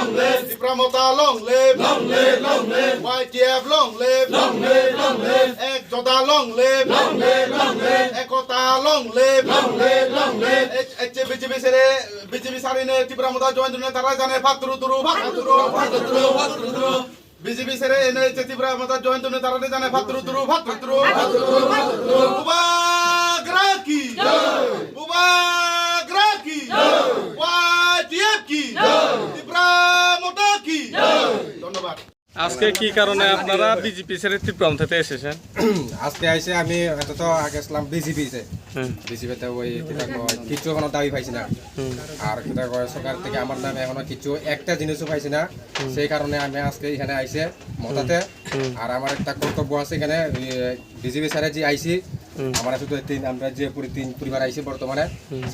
long live. Ipramota long live. Long live, long live. YTF long live. Long live, long live. Ekjota long live. Long live, long live. Ekota long live. Long live, long live. BJP sere BJP sarine Ipramota join dune tara jane fatru turu fatru turu. BJP sere ene Ipramota join dune tara jane fatru turu fatru turu. Buba Graki. Buba Graki. YTF কি ত্রিপুরামোটা কি ধন্যবাদ। আজকে কি কারণে আপনারা BJP ছেড়ে ত্রিপুরামোটাতে এসেছেন? আজকে আইসে আমি তো আগে আসলাম বিজেপিতে বিজেপিতে ওই কিছু এখনো দাবি পাইছি না আর কিতা কয় সরকার থেকে আমার নামে এখনো কিছু একটা জিনিসও পাইছি না সেই কারণে আমি আজকে এখানে আইসে মতাতে আর আমার একটা কর্তব্য আছে এখানে বিজেপি স্যারে যে আইসি আমরা শুধু আমরা যে তিন পরিবার আইসি বর্তমানে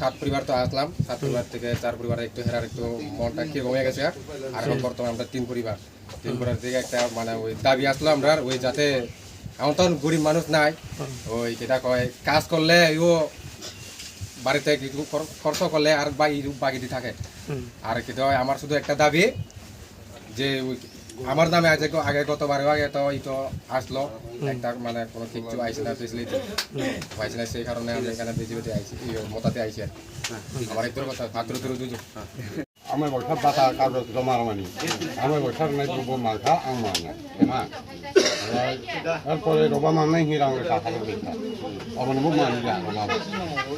7 পরিবার তো আসলাম 7 পরিবার থেকে 4 পরিবার একটু হেরার একটু মনটা কি কমে গেছে আর এখন বর্তমানে আমরা 3 পরিবার থেকে একটা মানে ওই দাবি আসলো আমরা ওই যাতে এমন তো গরিব মানুষ নাই ওই যেটা কয় কাজ করলে ও বাড়িতে কিছু খরচ করলে আর বাকিটি থাকে আর কি আমার শুধু একটা দাবি যে আমার নামে আগে গতবার আগে তো এই তো আসলো একটা মানে কোনো কিছু আইসি না ফেসিলিটি পাইছি না সেই কারণে আমি এখানে বিজেপিতে আইসি মতাতে আইসি আর আমার একটু কথা ভাদ্র দুজন আমার বৈঠা বাতা কাগজ জমা মানি আমার বৈঠা নাই দুবো মালখা আং মানে এমা তারপরে রবা মানাই হিরাং রেখা খাবার বেঠা আমার মুখ মানি যা রবা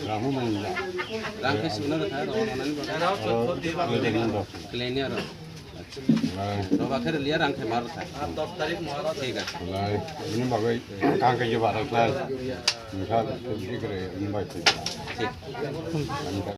রামু মানি যা রামকে শুনে রাখা রবা মানানি বড় ক্লেনি আর রবা খেরে লিয়া রামকে মারো থা 10 তারিখ মহারাজ ঠিক আছে লাই ইনি বাবাই কাং কে যে বারা ক্লাস মিঠা কি করে ইনভাইট ঠিক